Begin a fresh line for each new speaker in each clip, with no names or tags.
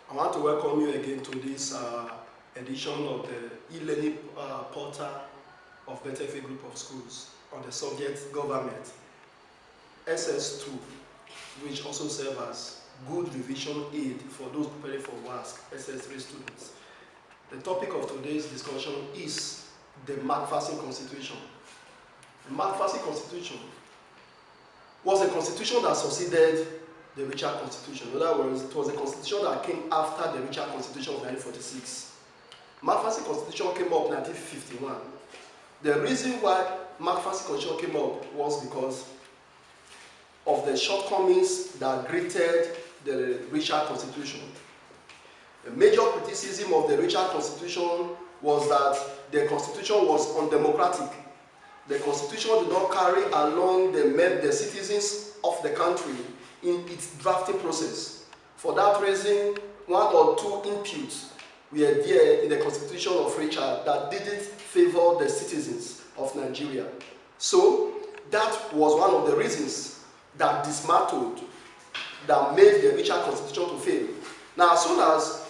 I want to welcome you again to this edition of the e-learning portal of Betefe Group of Schools on the subject government, SS2, which also serves as good revision aid for those preparing for WASC, SS3 students. The topic of today's discussion is the McPherson Constitution. The McPherson Constitution was a constitution that succeeded the Richard Constitution. In other words, it was a constitution that came after the Richard Constitution of 1946. McPherson Constitution came up in 1951. The reason why McPherson Constitution came up was because of the shortcomings that greeted the Richard Constitution. The major criticism of the Richard Constitution was that the Constitution was undemocratic. The Constitution did not carry along the citizens of the country in its drafting process. For that reason, one or two inputs were there in the Constitution of Richard that didn't favor the citizens of Nigeria. So that was one of the reasons that dismantled, that made the Richard Constitution to fail. Now, as soon as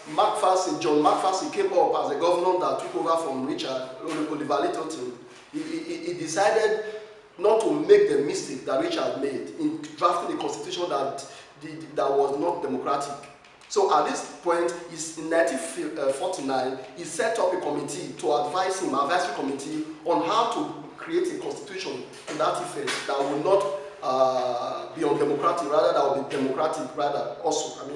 John McPherson came up as the governor that took over from Richard, Oliver Littleton, he decided not to make the mistake that Richard made in drafting a constitution that was not democratic. So at this point, in 1949, he set up a committee to advise him, advisory committee, on how to create a constitution to that effect that would not be undemocratic, rather that would be democratic, rather also.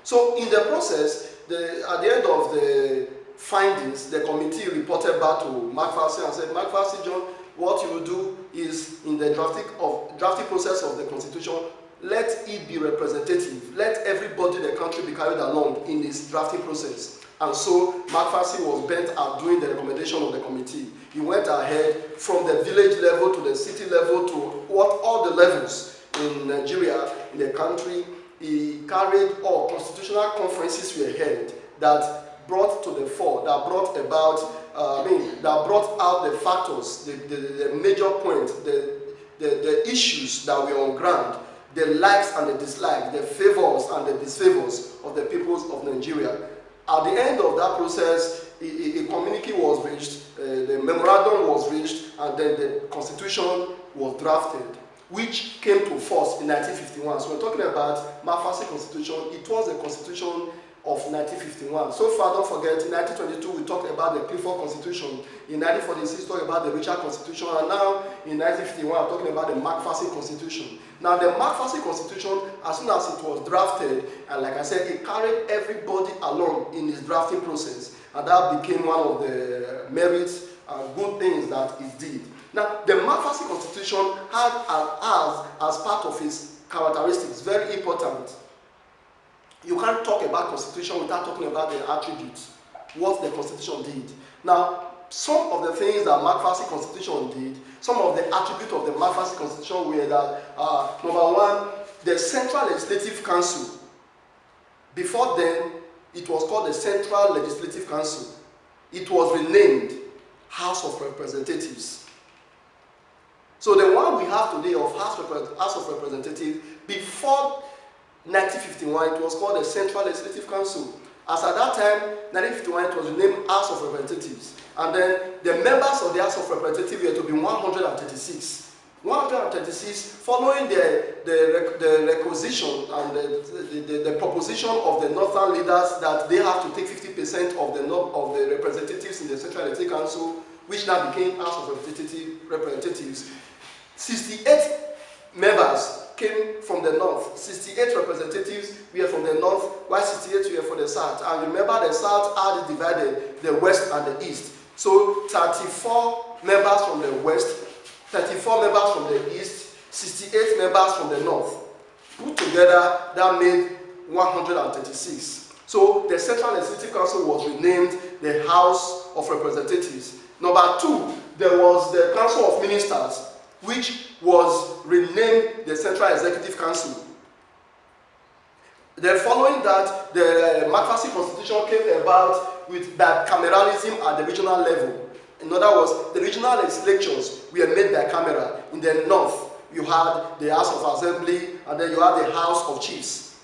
So in the process, at the end of the findings, the committee reported back to McPherson and said, McPherson, John, what you will do is, in the drafting process of the Constitution, let it be representative. Let everybody in the country be carried along in this drafting process. And so McPherson was bent at doing the recommendation of the committee. He went ahead from the village level to the city level to all the levels in Nigeria, in the country. He carried all constitutional conferences were held that brought to the fore, that brought about that brought out the factors, the major points, the issues that were on ground, the likes and the dislikes, the favors and the disfavors of the peoples of Nigeria. At the end of that process, a communique was reached, the memorandum was reached, and then the constitution was drafted, which came to force in 1951. So we're talking about McPherson Constitution. It was a constitution of 1951. So far, don't forget, in 1922 we talked about the Clifford Constitution. In 1946 we talked about the Richard Constitution, and now in 1951 we're talking about the McPherson Constitution. Now the McPherson Constitution, as soon as it was drafted, and like I said, it carried everybody along in its drafting process, and that became one of the merits and good things that it did. Now the McPherson Constitution had as part of its characteristics, very important. You can't talk about Constitution without talking about the attributes, what the Constitution did. Now, some of the things that McPherson Constitution did, some of the attributes of the McPherson Constitution were that, number one, the Central Legislative Council. Before then, it was called the Central Legislative Council. It was renamed House of Representatives. So the one we have today of House of Representatives, before 1951, it was called the Central Legislative Council. As at that time, 1951, it was renamed House of Representatives. And then the members of the House of Representatives were to be 136. 136, following the requisition and the proposition of the northern leaders that they have to take 50% of the representatives in the Central Legislative Council, which now became House of Representatives. 68 members came from the north. 68 representatives were from the north, while 68 were from the south. And remember, the south had divided the west and the east. So 34 members from the west, 34 members from the east, 68 members from the north. Put together, that made 136. So the Central Legislative Council was renamed the House of Representatives. Number two, there was the Council of Ministers, which was renamed the Central Executive Council. Then following that, the McPherson Constitution came about with bicameralism at the regional level. In other words, the regional legislatures were made bicameral. In the north, you had the House of Assembly, and then you had the House of Chiefs.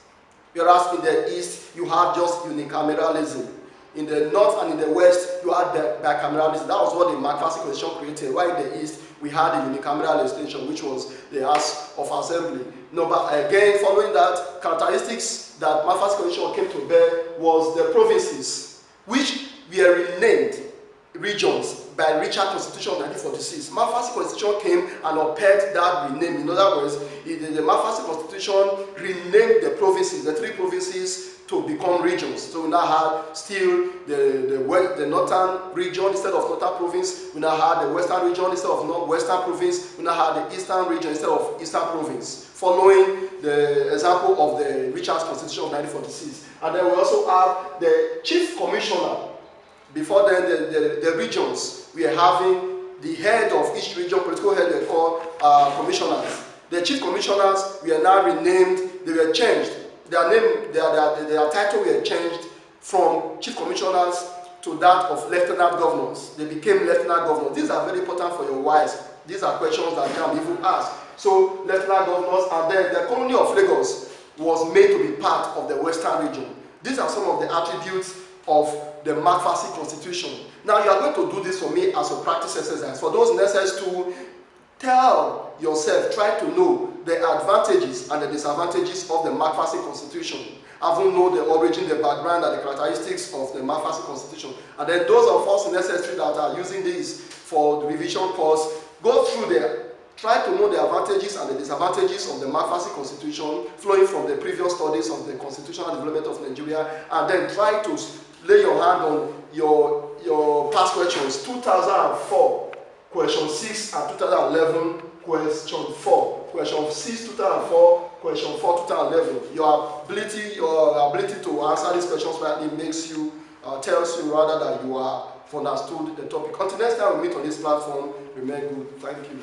whereas in the East, you had just unicameralism. In the North and in the West, you had the bicameralism. That was what the McPherson Constitution created. While in the East, we had the unicameral legislation, which was the House of Assembly. No, but again, following that, characteristics that McPherson Constitution came to bear was the provinces, which were renamed regions by Richard Constitution of 1946. McPherson Constitution came and upheld that rename. In other words, the McPherson Constitution renamed the provinces, the 3 provinces, to become regions. So we now had still the northern region instead of northern province. We now had the western region instead of western province. We now had the eastern region instead of eastern province, following the example of the Richard Constitution of 1946. And then we also have the chief commissioner. Before then, the regions, we are having the head of each region, political head, we call commissioners. The chief commissioners, we are now renamed, they were changed. Their name, their title were changed from chief commissioners to that of lieutenant governors. They became lieutenant governors. These are very important for your wives. These are questions that can even ask. So, lieutenant governors, and then the colony of Lagos was made to be part of the western region. These are some of the attributes of the McPherson Constitution. Now, you are going to do this for me as a practice exercise. For those in SS2, tell yourself, try to know the advantages and the disadvantages of the McPherson Constitution. Having know the origin, the background, and the characteristics of the McPherson Constitution. And then those of us in SS3 that are using this for the revision course, go through there. Try to know the advantages and the disadvantages of the McPherson Constitution flowing from the previous studies of the constitutional development of Nigeria, and then try to lay your hand on your past questions, 2004, question 6, and 2011, question 4. Question 6, 2004, question 4, 2011. Your ability to answer these questions rightly makes you, tells you rather that you are understood the topic. Until next time we meet on this platform, remain good. Thank you.